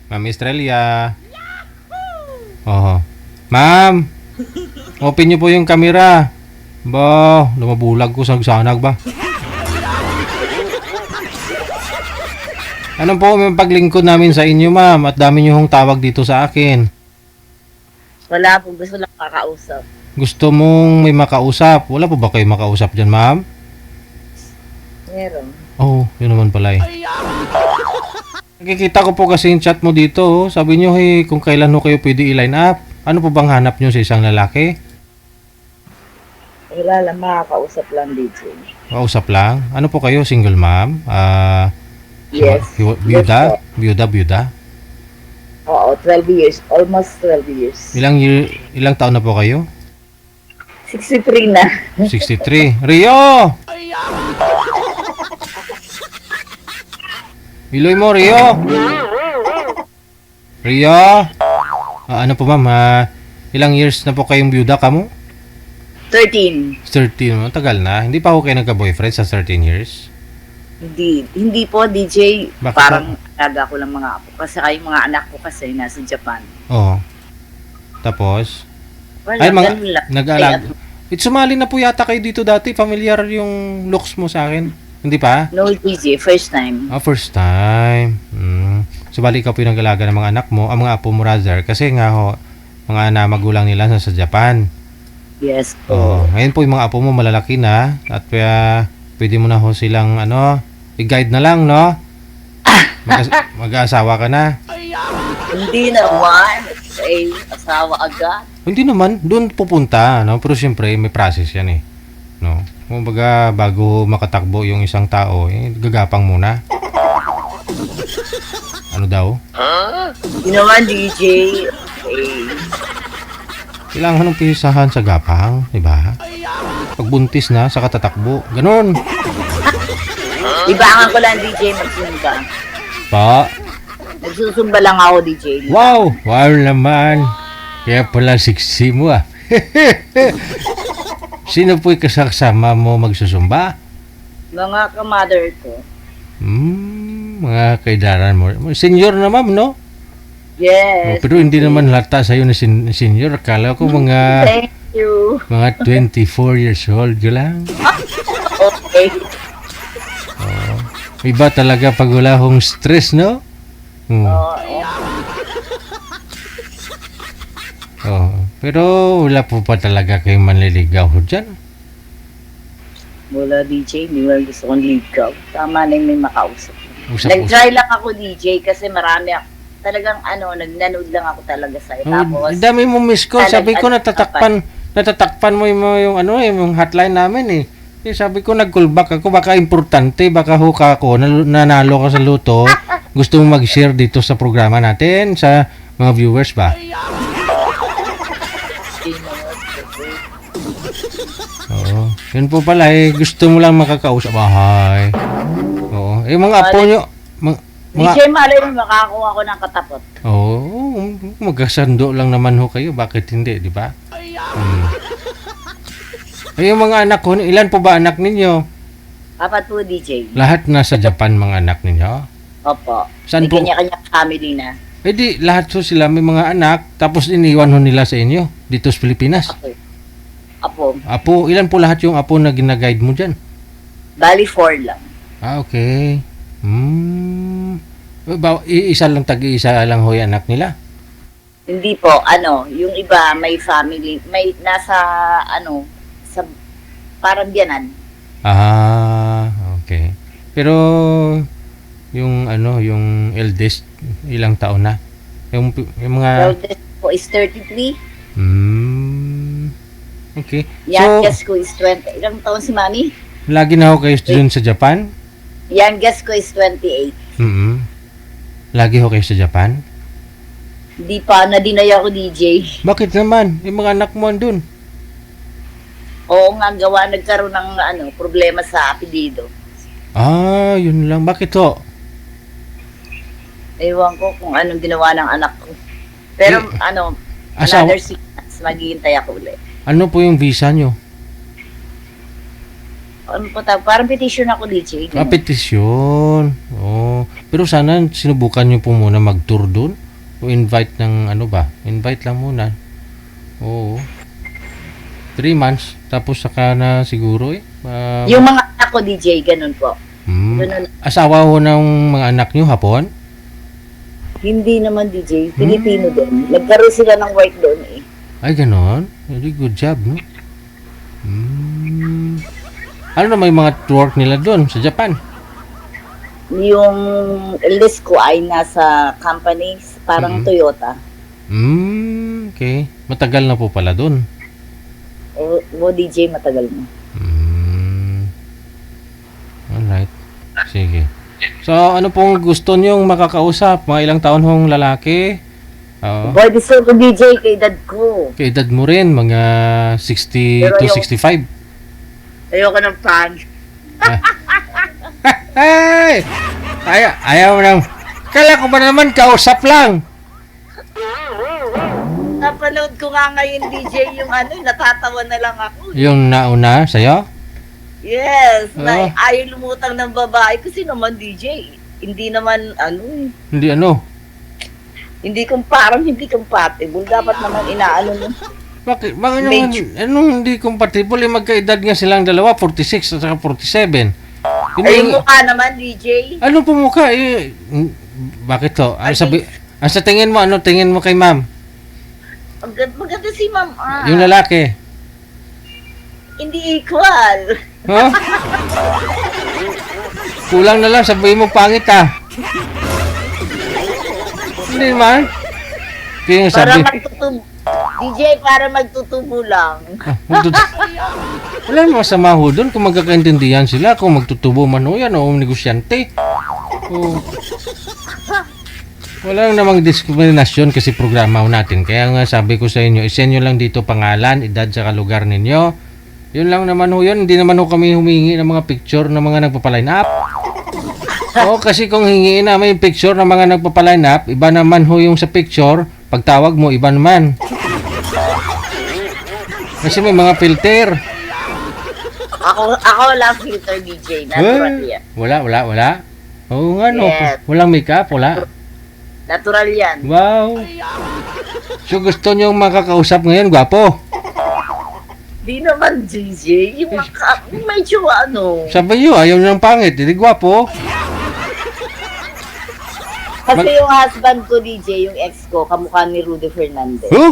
Ma'am Estrella. Oo. Ma'am, open niyo po yung camera. Ba, lumabulag ko sa sanag ba? Ano po may paglingkod namin sa inyo, ma'am? At dami niyo hong tawag dito sa akin. Wala po, gusto lang kakausap. Gusto mong may makausap. Wala po ba kayo makausap dyan, ma'am? Meron. Oh, yun naman pala eh. Nakikita ko po kasi yung chat mo dito. Oh. Sabi nyo, hey, kung kailan ho kayo pwede i-line up. Ano po bang hanap nyo sa isang lalaki? Wala lang, makakausap lang, DJ. Kausap lang? Ano po kayo? Single ma'am? Yes. Byuda? Yes, Byuda? Oo, 12 years. Almost 12 years. Ilang taon na po kayo? 63 na. 63. Rio! Iloy mo, Rio! Rio! Ano po ma'am, ilang years na po kayong byuda ka mo? 13. 13. Tagal na. Hindi pa ako kayo nagka-boyfriend sa 13 years? Hindi po, DJ. Bakit Parang alaga ko lang mga apo. Kasi kayong mga anak ko kasi nasa Japan. Oo. Tapos? Wala, Ay, mga ganun lang. nag-aalaga. Sumali na po yata kayo dito dati. Familiar yung looks mo sa akin. Hindi pa? No, DJ. First time. First time. Subali ka po yung nag-alaga ng mga anak mo, ang mga apo mo rather. Kasi nga ho, mga magulang nila nasa Japan. Yes po. Oh, ngayon po yung mga apo mo malalaki na at pwede mo na ho silang i-guide na lang, no? Mag-aasawa ka na. Hindi naman. Asawa agad. Hindi naman, doon pupunta, no? Pero siyempre, may process yan eh. No? Kumbaga, bago makatakbo yung isang tao, gagapang muna. Ano daw? Hindi naman, DJ. Kailangan ng pisahan sa gapang, di ba? Pagbuntis na, saka tatakbo. Ganon. Ibangan ko lang, DJ, magsumba. Pa. Nagsusumba lang ako, DJ. Wow! Wow naman. Kaya pala sexy mo ah. Sino po'y kasama mo magsusumba? Mga ka-mother ko. Mga kaidaran mo. Senior na ma'am, no? Yes. Pero hindi naman lata sa'yo na senior. Akala ko Thank you. mga 24 years old ka lang. Okay. Iba talaga pag wala hong stress, no? Pero wala po pa talaga kayong manliligaw dyan. Wala, DJ. Hindi mo gusto kong ligaw. Tama na yung may makausap. Usap-usap. Nag-try lang ako, DJ, kasi marami ako. Talagang nagnanood lang ako talaga sa'yo. Tapos, Ang dami mong miss call. Sabi ko natatakpan mo yung hotline namin eh. Sabi ko nag-callback ako, baka importante, baka huka ako, nanalo ka sa luto. Gusto mo mag-share dito sa programa natin, sa mga viewers ba? Oo. Yun po pala eh, gusto mo lang makakausap. Bahay. Oo. Mga apo nyo, DJ, malay mo makakuha ko ng katapot. Oo, magkasando lang naman ho kayo. Bakit hindi, di ba? Yung mga anak ko, ilan po ba anak ninyo? Apat po, DJ. Lahat nasa Japan mga anak ninyo? Opo. Saan May po? kanya-kanya family na. Eh di, lahat po sila may mga anak, tapos iniwan ho nila sa inyo, dito sa Pilipinas. Okay. Apo. Apo, ilan po lahat yung apo na ginaguide mo dyan? Bali, 4 lang. Okay. Isa lang, tag-iisa lang ho yung anak nila? Hindi po, yung iba may family, may nasa, sa parang biyanan. Okay. Pero, yung eldest, ilang taon na? Yung mga... Eldest po is 33. Okay. Youngest ko is 20. Ilang taon si Mami? Lagi na ho kayo dun sa Japan? Youngest ko is 28. Lagi ho kayo sa Japan? Hindi pa, nadinaya ko, DJ. Bakit naman? Yung mga anak mo andun? Oo nga, nagkaroon ng problema sa apelido. Yun lang. Bakit ho? Ewan ko kung anong ginawa ng anak ko. Pero another 6 months, maghihintay ako ulit. Ano po yung visa nyo? ano po tawag? Parang petition ako, DJ. Petisyon. Oh. Pero sana sinubukan nyo po muna mag-tour doon. O invite ng ano ba? Invite lang muna. Oo. 3 months. Tapos saka na siguro eh. Yung mga anak ko, DJ, ganun po. Ganun. Asawa ho ng mga anak nyo hapon? Hindi naman, DJ. Pilipino din. Nagkaroon sila ng work doon eh. Ay, ganon. Very good job, no? Ano na may mga work nila doon sa Japan? Yung list ko ay nasa companies, parang Toyota. Okay. Matagal na po pala doon. O DJ, matagal na. Alright. Sige. So, ano pong gusto niyong makakausap? Mga ilang taon hong lalaki? Boy, gusto ko DJ kay dad ko. Kay edad mo rin, mga 60 Pero to yung- 65. Ayoko ng fan. Ay! Ayaw mo nang... Kala ko ba naman kausap lang? Napanood ko nga ngayon, DJ, yung ano, natatawa na lang ako. Yung nauna sa'yo? Yes, Oh. ayaw lumutang ng babae kasi naman, DJ. Hindi naman, ano, Hindi ano? parang hindi compatible. Dapat naman inaano mo. Bakit naman, anong hindi compatible? Magkaedad nga silang dalawa, 46 at saka 47. Ay, yung mukha naman, DJ. Ano po mukha? Bakit to? Sa tingin mo, ano tingin mo kay ma'am? Maganda si ma'am. Yung lalaki? Hindi equal. Huh? Kulang na lang, sabihin mo pangit Hindi naman. Kaya Para sabi, magtutubo. DJ, para magtutubo lang. wala namang masama ho doon kung magkakaintindihan sila, kung magtutubo man ho yan o negosyante. O, wala namang diskriminasyon kasi programa ho natin. Kaya nga sabi ko sa inyo, isenyo lang dito pangalan, edad sa lugar ninyo. Yun lang naman ho yun. Hindi naman ho kami humingi ng mga picture ng mga nagpapaline up. Oo, kasi kung hingiin namin yung picture ng mga nagpapaline up, iba naman ho yung sa picture, pagtawag mo, iba naman. Kasi may mga filter. Ako lang filter, DJ. Natural yan. Wala. Oo nga, no. Yes. Walang makeup, wala. Natural yan. Wow. So gusto nyo makakausap ngayon, gwapo? Di naman, DJ. Yung medyo ano. Sabi nyo, ayaw nyo ng pangit, hindi gwapo. Kasi yung husband ko, DJ, yung ex ko, kamukha ni Rudy Fernandez. Huh?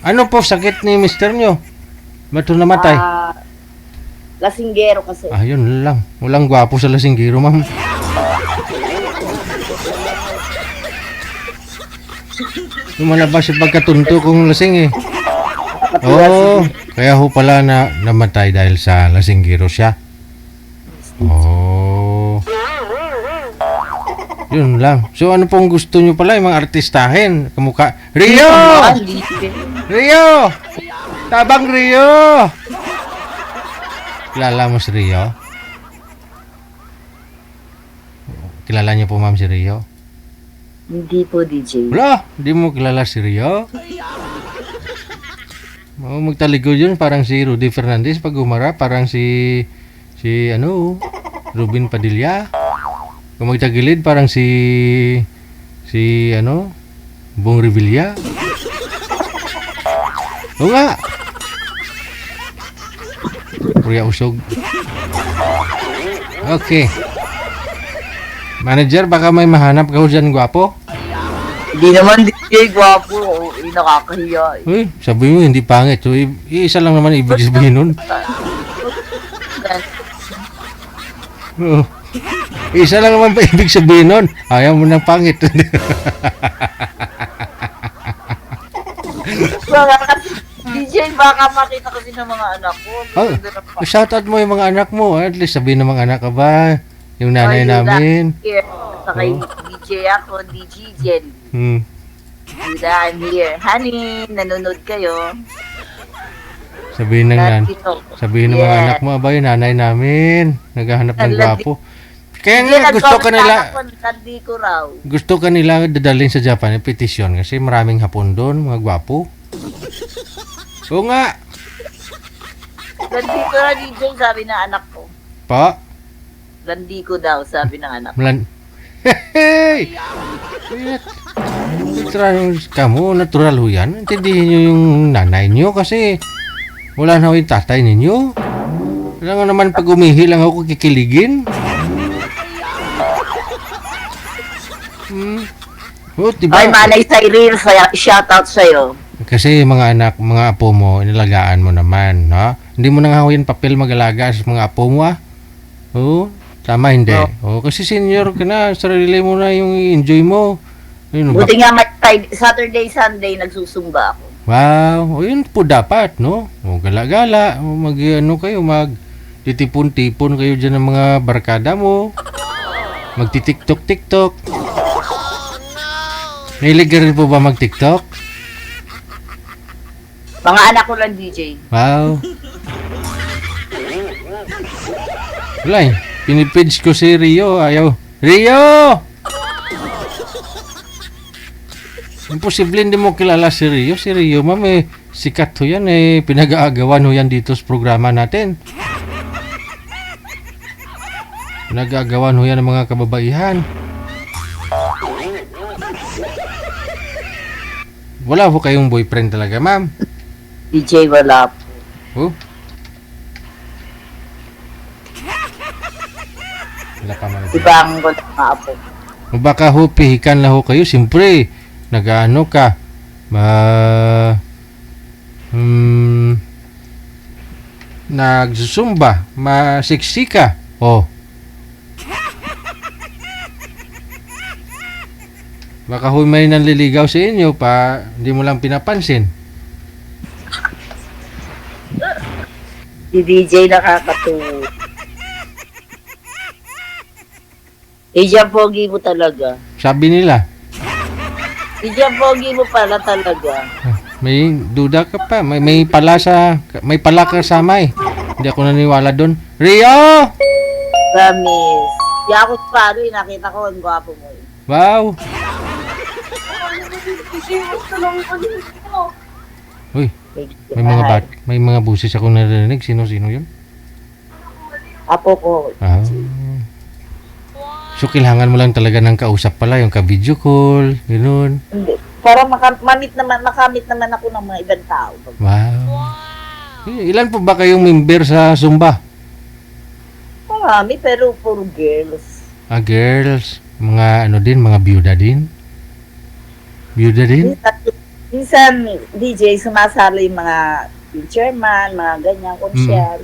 Ano po sakit ni mister nyo? Ba't ho namatay? Lasinggero kasi. Yun lang. Walang gwapo sa lasinggiro, ma'am. Lumalabas yung pagkatunto kung lasing Oo, kaya ho pala na namatay dahil sa lasinggiro siya. Oh. Yun lang. So ano pong gusto nyo pala, yung mga artistahin? Kamukha. Rio! Rio! Tabang Rio! Kilala mo si Rio? Kilala niyo po ma'am si Rio? Hindi po, DJ. Wala, hindi mo kilala si Rio? Magtalikod yun, parang si Rudy Fernandez pag umara, parang si Ruben Padilla. Kung magtagilid, parang si Bong Revilla. Oo nga. Kuya Usog. Okay. Manager, baka may mahanap ka dyan, gwapo? Hindi naman, DJ, gwapo. Nakakahiya. Uy, sabi mo hindi pangit. So, isa lang naman ibig sabihin nun. Oo. Isa lang naman pa ibig sabihin nun. Ayaw mo ng pangit. DJ, baka makita kasi ng mga anak ko. Shoutout mo yung mga anak mo. At least sabihin ng mga anak ka ba? Yung nanay namin. Saka yung DJ ako, DJ Jen. Juda, I'm here. Honey, nanonood kayo. Sabihin ng mga anak mo, aba yung nanay namin. Naghahanap ng gwapo. Kaya nga gusto ka nila dadalhin sa Japan yung petisyon kasi maraming Hapon doon, mga gwapo. Oo nga. Gandi ko na DJ, sabi ng anak ko. Pa? Gandi ko daw, sabi ng anak ko. Hey! Natural, kamu, natural ho yan. Intindihin nyo yung nanay nyo kasi wala na ho yung tatay ninyo. Wala nga naman pag umihi lang ako kikiligin. Diba? Ay, Manay Cyril, shoutout sa'yo. Kasi mga anak, mga apo mo, inilagaan mo naman, no? Hindi mo na nga ho yung papel mag-alaga sa mga apo mo, ah. Oo, tama hindi. Oo, kasi senior ka na, sarili mo na yung enjoy mo. Yun, Buti nga, Saturday, Sunday, nagsusumba ako. wow, o yun po dapat, no? O gala-gala, o ano kayo, titipon-tipon kayo dyan ng mga barkada mo. Magti-tiktok-tiktok. Nahilig ka rin po ba mag-tiktok? Mga anak ko lang, DJ. Wow. Wala eh. Pinipage ko si Rio. Ayaw. Rio! Imposible hindi mo kilala si Rio. Si Rio, ma'am, sikat ho yan. Pinag-aagawan ho yan dito sa programa natin. Pinag-aagawan ho yan ng mga kababaihan. Wala ho kayong boyfriend talaga, ma'am? DJ, wala po. Oh? Wala pa man. Ibang ko na mga apo. Baka ho, pihikan lang ho kayo. Siyempre, nag-ano ka. Nagsusumba. Masiksi ka. Oh. Baka ho may nanliligaw sa inyo pa, hindi mo lang pinapansin. Si DJ nakakatuwa. Diyan pogi mo talaga. Sabi nila, Diyan pogi mo pala talaga. may duda ka pa, may pala kasama eh. Hindi ako naniwala doon. Rio! Promise. Di ako palo eh, nakita ko ang gwapo mo eh. Wow! Uy, may mga buses ako narinig. Sino yun? Apo ko. Ah. So, kailangan mo lang talaga ng kausap pala, yung ka-video call, gano'n. Hindi. Para makamit naman ako ng mga ibang tao. Wow! Ilan po ba kayong member sa Zumba? Marami, pero puro girls. Ah, girls. Mga ano din, mga byuda din? Byuda din? Minsan, DJ, sumasali yung mga chairman, mga ganyan, konsyal.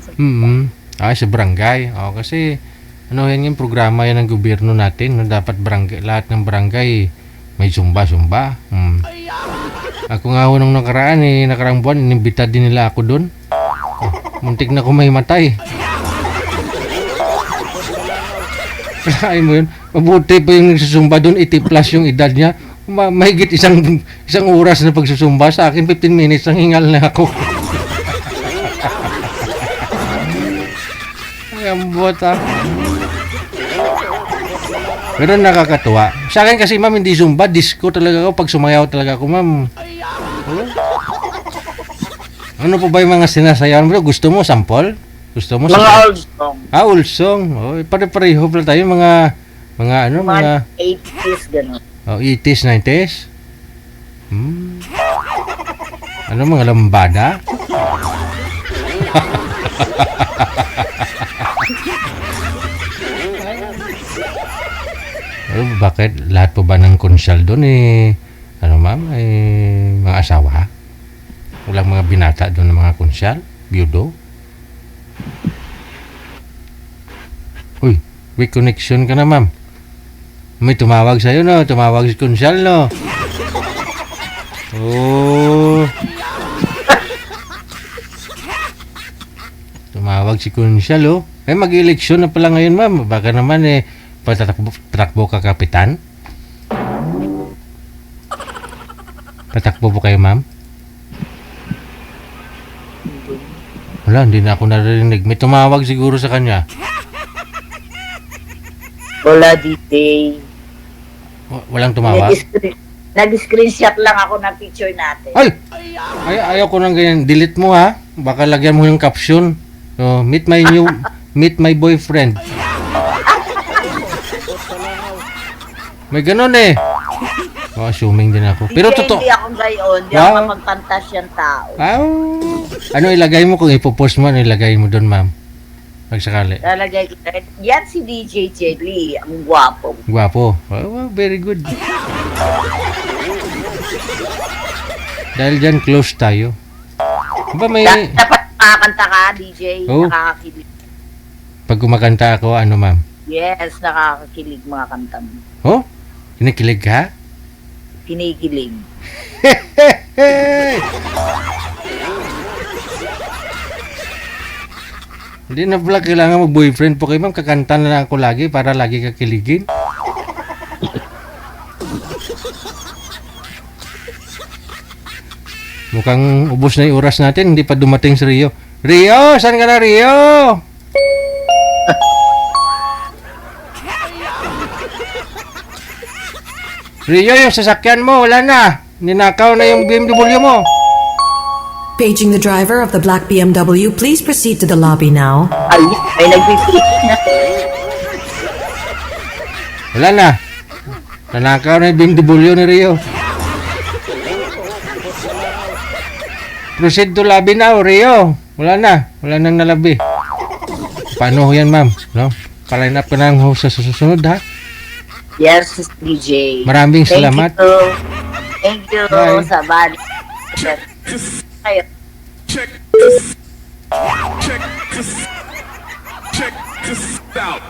Ah, sa barangay. Oh, kasi, ano yan yung programa yan ng gobyerno natin. No? Dapat barangay, lahat ng barangay may Zumba. Ako nga ho nung nakarang buwan, inimbita din nila ako doon. Muntik na ko may matay. Kalahin mo yun, mabuti pa yung nagsusumba doon, 80 plus yung edad niya. Mahigit isang oras na pagsusumba. Sa akin, 15 minutes ang hingal na ako. Ay, ambot ah. Pero nakakatuwa. Sa akin kasi, ma'am, hindi zumba. Disco talaga ako. Pag sumayaw talaga ako, ma'am. Oh. Ano po ba yung mga sinasayawan mo? Gusto mo sample? Gusto mo Mga old song. Ah, old song. Oh, pare-pareho pala tayo. Mga ano? Mga 80s, gano'n. oh, 80s, 90s? Ano, mga lambada? Oh, bakit lahat po ba ng konsyal doon ano ma'am, mga asawa? Walang mga binata doon ng mga konsyal? Biyudo? Uy, may connection ka na ma'am. May tumawag sa'yo no? Tumawag si konsyal no? Oh. Tumawag si konsyal oh. Mag-eleksyon na pala ngayon ma'am. Baka naman patakbo ka kapitan? Patakbo po kayo, ma'am? Wala, hindi na ako narinig. May tumawag siguro sa kanya. Wala, DJ. Walang tumawag? Nag-screenshot lang ako ng picture natin. Ay! Ayaw ko nang ganyan. Delete mo ha. Baka lagyan mo yung caption. Oh, meet my boyfriend. May ganun eh. Oh, assuming din ako. Pero totoo. Hindi ako gayon. Hindi Wow. ako mapagpantasyang tao. Ano ilagay mo kung ipopost mo? Ano ilagay mo doon, ma'am? Pagsakali. Lalagay ko. Yan si DJ Jelly. Ang gwapo. Gwapo. Oh, very good. Dahil dyan, close tayo. Ba may... Dapat makakanta ka, DJ. Oh. Nakakakilig. Pag kumakanta ako, ano, ma'am? Yes, nakakakilig mga kanta mo. Oh? Kinikilig ka? Kinikilig. Hindi na pala kailangan mag-boyfriend po kayo, ma'am. Kakanta na lang ako lagi para lagi kakiligin. Mukhang ubos na yung oras natin. Hindi pa dumating si Rio. Rio! Saan ka na, Rio? Rio, yung sasakyan mo, wala na. Ninakaw na yung BMW mo. Paging the driver of the black BMW, please proceed to the lobby now. Ay, may nag-repeat na. Wala na. Nanakaw na yung BMW ni Rio. Proceed to lobby now, Rio. Wala na. Wala nang nalabi. Paano ho yan, ma'am? No? Pa-line up ka na ho sa susunod, ha? Yes, DJ. Maraming salamat. Thank you. Bye. Sa bali. Kayo. Check this out.